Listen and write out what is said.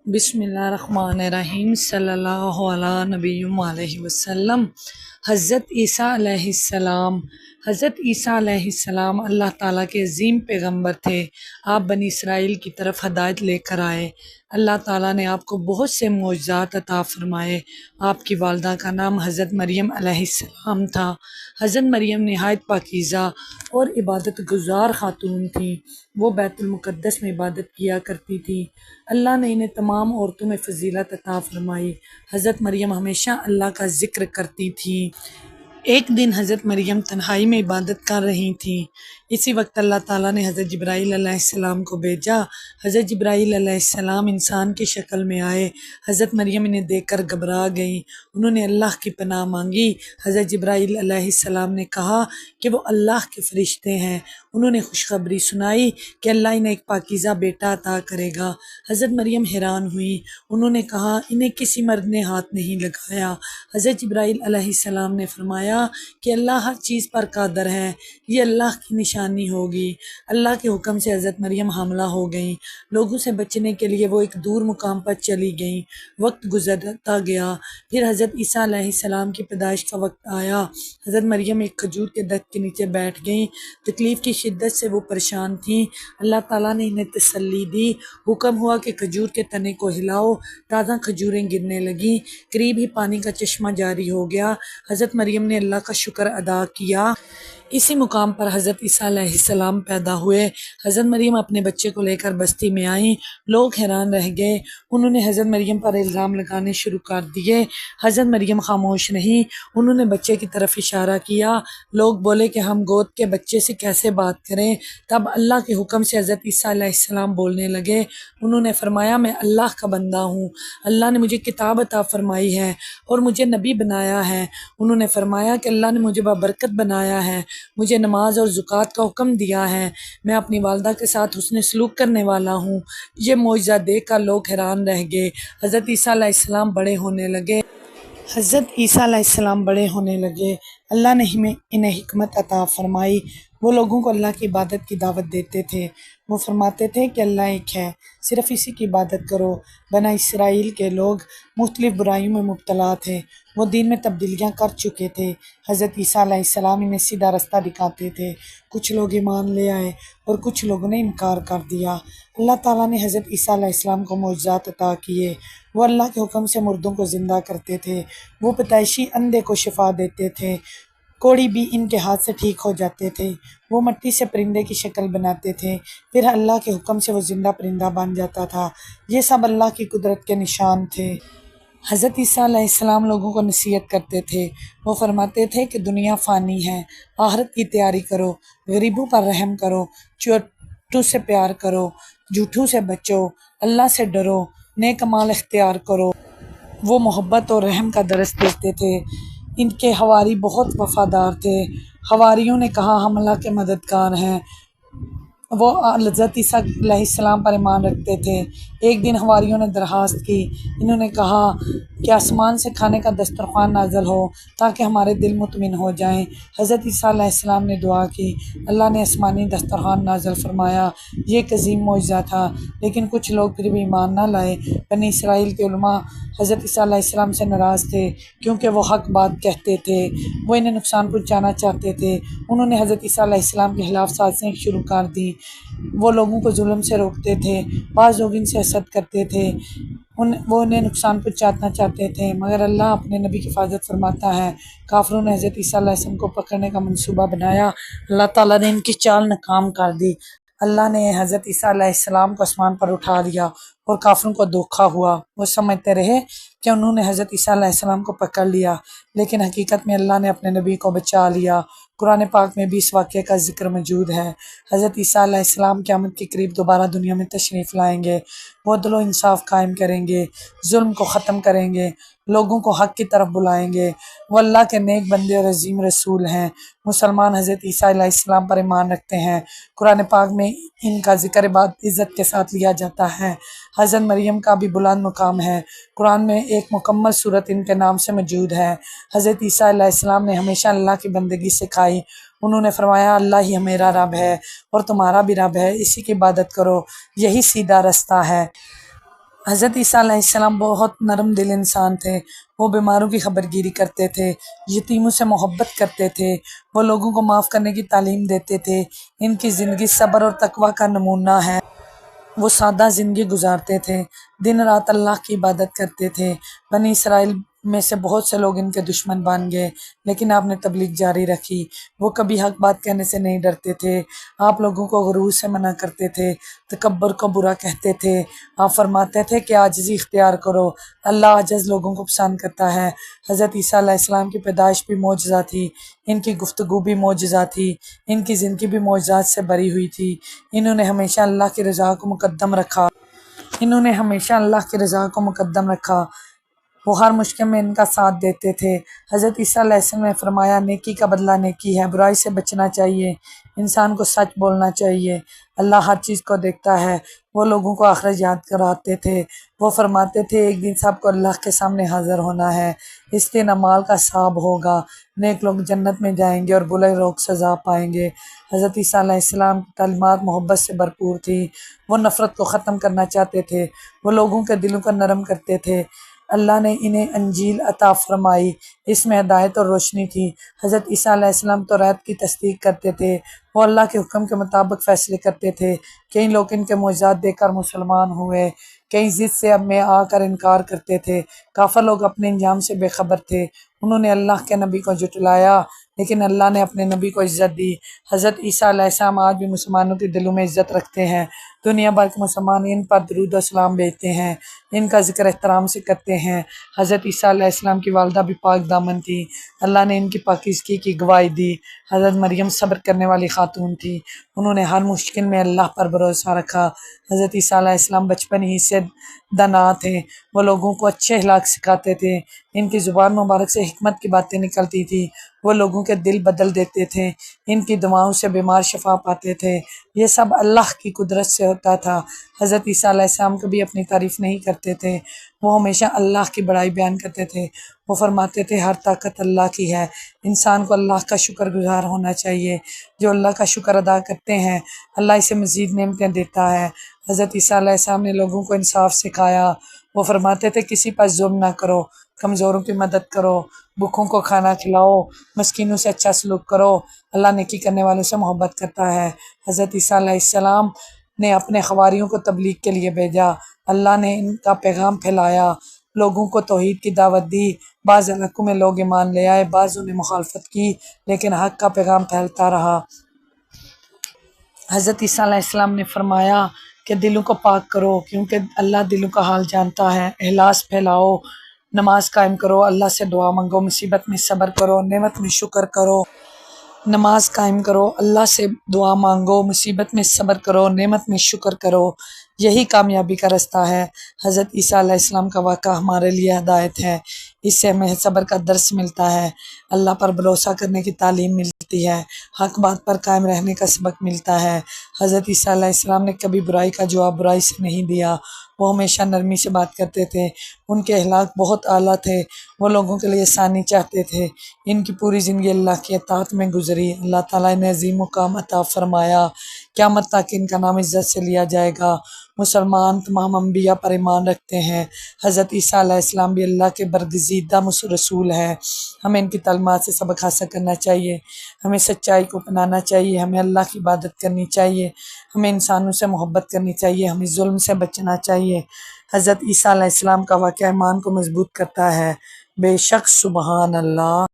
बिस्मिल्लाहिर्रहमानिर्रहीम सल्लल्लाहु अला नबिय्युम अलैहि वसल्लम। हज़रत ईसा अलैहिस्सलाम अल्लाह ताला के अज़ीम पैगंबर थे। आप बनी इसराइल की तरफ हदायत लेकर आए। अल्लाह ताला ने आपको बहुत से मोअज़्ज़ात अता फ़रमाए। आपकी वालदा का नाम हज़रत मरियम अलैहिस्सलाम था। हज़रत मरियम नहायत पाकीज़ा और इबादत गुज़ार ख़ातून थी। वो बैतुल मुक़द्दस में इबादत किया करती थी। अल्लाह ने इन्हें तमाम औरतों में फ़जीलत अता फ़रमाई। हज़रत मरियम हमेशा अल्लाह का ज़िक्र करती थी। एक दिन हज़रत मरियम तन्हाई में इबादत कर रही थीं। इसी वक्त अल्लाह ताला ने हज़रत जिब्राईल अलैहिस्सलाम को भेजा। हज़रत जिब्राईल अलैहिस्सलाम इंसान की शक्ल में आए। हज़रत मरियम इन्हें देखकर घबरा गईं। उन्होंने अल्लाह की पनाह मांगी। हज़रत जिब्राईल अलैहिस्सलाम ने कहा कि वो अल्लाह के फरिश्ते हैं। उन्होंने खुशखबरी सुनाई कि अल्लाह इन्हें एक पाकीज़ा बेटा अता करेगा। हज़रत मरियम हैरान हुई। उन्होंने कहा इन्हें किसी मर्द ने हाथ नहीं लगाया। हज़रत जिब्राईल अलैहिस्सलाम ने फरमाया कि अल्लाह हर चीज़ पर कादर है, ये अल्लाह की निशानी होगी। अल्लाह के हुक्म से हज़रत मरियम हामला हो गईं। लोगों से बचने के लिए वो एक दूर मुकाम पर चली गईं। वक्त गुजरता गया। फिर हज़रत ईसा अलैहिस्सलाम की पैदाइश का वक्त आया। हज़रत मरियम एक खजूर के दरख्त के नीचे बैठ गईं। तकलीफ़ की शिद्दत से वो परेशान थीं। अल्लाह ताला ने इन्हें तसल्ली दी। हुक्म हुआ कि खजूर के तने को हिलाओ। ताज़ा खजूरें गिरने लगीं। करीब ही पानी का चश्मा जारी हो गया। हज़रत मरियम ने अल्लाह का शुक्र अदा किया। इसी मुकाम पर हज़रत ईसा अलैहिस्सलाम पैदा हुए। हज़रत मरियम अपने बच्चे को लेकर बस्ती में आईं। लोग हैरान रह गए। उन्होंने हज़रत मरियम पर इल्ज़ाम लगाने शुरू कर दिए। हज़रत मरियम खामोश नहीं। उन्होंने बच्चे की तरफ इशारा किया। लोग बोले कि हम गोद के बच्चे से कैसे बात करें। तब अल्लाह के हुक्म से हज़रत ईसा अलैहिस्सलाम बोलने लगे। उन्होंने फरमाया मैं अल्लाह का बंदा हूँ। अल्लाह ने मुझे किताब अता फरमाई है और मुझे नबी बनाया है। उन्होंने फरमाया कि अल्लाह ने मुझे बाबरकत बनाया है, मुझे नमाज और ज़कात का हुक्म दिया है, मैं अपनी वालदा के साथ हुस्न सलूक करने वाला हूँ। ये मोइज़ा देख कर लोग हैरान रह गए। हज़रत ईसा अलैहिस्सलाम बड़े होने लगे। अल्लाह ने इन्हें हिकमत अता फ़रमाई। वो लोगों को अल्लाह की इबादत की दावत देते थे। वो फरमाते थे कि अल्लाह एक है, सिर्फ़ इसी की इबादत करो। बना इसराइल के लोग मुख्तलिफ़ बुराइयों में मुब्तला थे। वो दीन में तब्दीलियाँ कर चुके थे। हज़रत ईसा अलैहिस्सलाम इन्हें सीधा रास्ता दिखाते थे। कुछ लोग ईमान ले आए और कुछ लोगों ने इनकार कर दिया। अल्लाह ताला ने हज़रत ईसा अलैहिस्सलाम को मोअज़्ज़ात अता किए। वो अल्लाह के हुक्म से मुर्दों को ज़िंदा करते थे। वो पैदाइशी अंधे को शिफा देते थे। कोढ़ी भी इनके हाथ से ठीक हो जाते थे। वो मिट्टी से परिंदे की शक्ल बनाते थे। फिर अल्लाह के हुक्म से वो जिंदा परिंदा बन जाता था। ये सब अल्लाह की कुदरत के निशान थे। हज़रत ईसा अलैहिस्सलाम लोगों को नसीहत करते थे। वो फरमाते थे कि दुनिया फ़ानी है, आखिरत की तैयारी करो, गरीबों पर रहम करो, छोटों से प्यार करो, झूठों से बचो, अल्लाह से डरो, नेक अमाल इख्तियार करो। वो मोहब्बत और रहम का दर्स देते थे। इनके हवारी बहुत वफ़ादार थे। हवारियों ने कहा हम अल्लाह के मददगार हैं। वो हज़रत ईसा अलैहिस्सलाम पर ईमान रखते थे। एक दिन हवारियों ने दरख्वास्त की। इन्होंने कहा कि आसमान से खाने का दस्तरख़्वान नाज़िल हो ताकि हमारे दिल मुतमिन हो जाएं। हज़रत ईसा अलैहिस्सलाम ने दुआ की। अल्लाह ने आसमानी दस्तरख़्वान नाज़िल फरमाया। ये एक अज़ीम मौजज़ा था, लेकिन कुछ लोग फिर भी ईमान ना लाए। बनी इसराइल के उलमा हज़रत ईसा अलैहिस्सलाम से नाराज़ थे क्योंकि वो हक़ बात कहते थे। वो इन्हें नुकसान पहुँचाना चाहते थे। उन्होंने हज़रत ईसा अलैहिस्सलाम के खिलाफ़ साज़िशें शुरू कर दी। वो लोगों को जुल्म से रोकते थे। बाज़ लोग इनसे हसद करते थे। वो उन्हें नुकसान पहुँचाना चाहते थे, मगर अल्लाह अपने नबी की हिफाजत फरमाता है। काफिरों ने हज़रत ईसा अलैहिस्सलाम को पकड़ने का मंसूबा बनाया। अल्लाह ताला ने इनकी चाल नाकाम कर दी। अल्लाह ने हज़रत ईसा अलैहिस्सलाम को आसमान पर उठा लिया और काफिरों को धोखा हुआ। वो समझते रहे कि उन्होंने हज़रत ईसा अलैहिस्सलाम को पकड़ लिया, लेकिन हकीकत में अल्लाह ने अपने नबी को बचा लिया। कुरान पाक में भी इस वाक़े का ज़िक्र मौजूद है। हज़रत ईसा अलैहिस्सलाम क़यामत के करीब दोबारा दुनिया में तशरीफ़ लाएंगे। वो अदल व इंसाफ़ कायम करेंगे, जुल्म को ख़त्म करेंगे, लोगों को हक़ की तरफ बुलाएंगे। वो अल्लाह के नेक बंदे और अज़ीम रसूल हैं। मुसलमान हज़रत ईसा अलैहिस्सलाम पर ईमान रखते हैं। कुरान पाक में इनका ज़िक्र बहुत इज़्ज़त के साथ लिया जाता है। हज़रत मरियम का भी बुलंद मुकाम है। कुरान में एक मुकम्मल सूरत इनके नाम से मौजूद है। हज़रत ईसा अलैहिस्सलाम ने हमेशा अल्लाह की बंदगी सिखाई। उन्होंने फरमाया अल्लाह ही मेरा रब है और तुम्हारा भी रब है, इसी की इबादत करो, यही सीधा रास्ता है। हज़रत ईसा अलैहिस्सलाम बहुत नरम दिल इंसान थे। वो बीमारों की खबरगिरी करते थे, यतीमों से मोहब्बत करते थे, वो लोगों को माफ़ करने की तालीम देते थे। इनकी ज़िंदगी सब्र और तकवा का नमूना है। वो सादा ज़िंदगी गुजारते थे, दिन रात अल्लाह की इबादत करते थे। बनी इसराइल में से बहुत से लोग इनके दुश्मन बन गए, लेकिन आपने तबलीग जारी रखी। वो कभी हक बात कहने से नहीं डरते थे। आप लोगों को गुरूर से मना करते थे, तकब्बुर को बुरा कहते थे। आप फरमाते थे कि आजिज़ी इख्तियार करो, अल्लाह आजिज़ लोगों को पसंद करता है। हज़रत ईसा अलैहिस्सलाम की पैदाइश भी मौजज़ा थी, इनकी गुफ्तगू भी मौजज़ा थी, इनकी ज़िंदगी भी मौजज़ात से भरी हुई थी। इन्होंने हमेशा अल्लाह की रज़ा को मुकद्दम रखा। इन्होंने हमेशा अल्लाह की रज़ा को मुकद्दम रखा। वो हर मुश्किल में इनका साथ देते थे। हज़रत ईसा अलैहिस्सलाम ने फरमाया, नेकी का बदला नेकी है, बुराई से बचना चाहिए, इंसान को सच बोलना चाहिए। अल्लाह हर चीज़ को देखता है। वो लोगों को आखिरत याद कराते थे। वो फरमाते थे, एक दिन सबको अल्लाह के सामने हाज़िर होना है, इसलिए न माल का हिसाब होगा, नेक लोग जन्नत में जाएंगे और बुरे लोग सज़ा पाएंगे। हज़रत ईसा अलैहिस्सलाम की तालीमात मोहब्बत से भरपूर थी। वो नफ़रत को ख़त्म करना चाहते थे। वो लोगों के दिलों को नरम करते थे। अल्लाह ने इन्हें अंजील अता फरमाई, इसमें हिदायत और रोशनी थी। हज़रत ईसा अलैहिस्सलाम तौरात की तस्दीक करते थे। वो अल्लाह के हुक्म के मुताबिक फ़ैसले करते थे। कई लोग इनके मुअज़्ज़ात देखकर मुसलमान हुए, कई ज़िद से अब में आकर इनकार करते थे। काफ़िर लोग अपने अंजाम से बेखबर थे। उन्होंने अल्लाह के नबी को झुठलाया, लेकिन अल्लाह ने अपने नबी को इज़्ज़त दी। हज़रत ईसा अलैहिस्सलाम आज भी मुसलमानों के दिलों में इज़्ज़त रखते हैं। दुनिया भर के मुसलमान इन पर दुरूद व सलाम भेजते हैं, इनका ज़िक्र एहतराम से करते हैं। हज़रत ईसा अलैहिस्सलाम की वालिदा भी पाक दामन थी। अल्लाह ने इनकी पाकीज़गी की गवाही दी। हज़रत मरियम सब्र करने वाली खातून थी। उन्होंने हर मुश्किल में अल्लाह पर भरोसा रखा। हज़रत ईसा अलैहिस्सलाम बचपन ही से दाना थे। वो लोगों को अच्छे अखलाक सिखाते थे। इनकी ज़ुबान मुबारक से हिकमत की बातें निकलती थी। वो लोगों के दिल बदल देते थे। इनकी दुआओं से बीमार शफा पाते थे। ये सब अल्लाह की कुदरत से होता था। हज़रत ईसा अलैहिस्सलाम कभी अपनी तारीफ़ नहीं करते थे। वो हमेशा अल्लाह की बड़ाई बयान करते थे। वो फरमाते थे, हर ताकत अल्लाह की है, इंसान को अल्लाह का शुक्रगुज़ार होना चाहिए। जो अल्लाह का शुक्र अदा करते हैं, अल्लाह इसे मज़ीद नेमतें देता है। हज़रत ईसा अलैहिस्सलाम ने लोगों को इंसाफ सिखाया। वो फरमाते थे, किसी पर जुल्म ना करो, कमज़ोरों की मदद करो, भूखों को खाना खिलाओ, मस्कीनों से अच्छा सलूक करो, अल्लाह नेकी करने वालों से मोहब्बत करता है। हज़रत ईसा अलैहिस्सलाम ने अपने खवारियों को तबलीग के लिए भेजा। अल्लाह ने इनका पैगाम फैलाया, लोगों को तौहीद की दावत दी। बाज़ इलाकों में लोग ईमान ले आए, बाज़ों ने मुखालफत की, लेकिन हक़ का पैगाम फैलता रहा। हज़रत ईसा अलैहिस्सलाम ने फरमाया कि दिलों को पाक करो, क्योंकि अल्लाह दिलों का हाल जानता है। इखलास फैलाओ, नमाज कायम करो, अल्लाह से दुआ मांगो, मुसीबत में सब्र करो, नेमत में शुक्र करो। नमाज कायम करो, अल्लाह से दुआ मांगो, मुसीबत में सब्र करो, नेमत में शुक्र करो, यही कामयाबी का रास्ता है। हज़रत ईसा अलैहिस्सलाम का वाक़ा हमारे लिए हिदायत है। इससे हमें सब्र का दर्स मिलता है, अल्लाह पर भरोसा करने की तालीम मिलती है, हक़ बात पर कायम रहने का सबक मिलता है। हज़रत ईसा अलैहिस्सलाम ने कभी बुराई का जवाब बुराई से नहीं दिया। वो हमेशा नरमी से बात करते थे। उनके अखलाक बहुत आला थे। वो लोगों के लिए आसानी चाहते थे। इनकी पूरी ज़िंदगी अल्लाह की अताअत में गुज़री। अल्लाह ताला ने अज़ीम मुक़ाम अता फ़रमाया। क़यामत तक इनका नाम इज़्ज़त से लिया जाएगा। मुसलमान तमाम अम्बिया पर ईमान रखते हैं। हज़रत ईसा अलैहिस्सलाम भी अल्लाह के बरगज़ीदा रसूल हैं। हमें इनकी तालीमात से सबक हासिल करना चाहिए। हमें सच्चाई को अपनाना चाहिए। हमें अल्लाह की इबादत करनी चाहिए। हमें इंसानों से मोहब्बत करनी चाहिए। हमें जुल्म से बचना चाहिए। हज़रत ईसा अलैहिस्सलाम का वाक़या ईमान को मज़बूत करता है। बेशक सुबहान अल्लाह।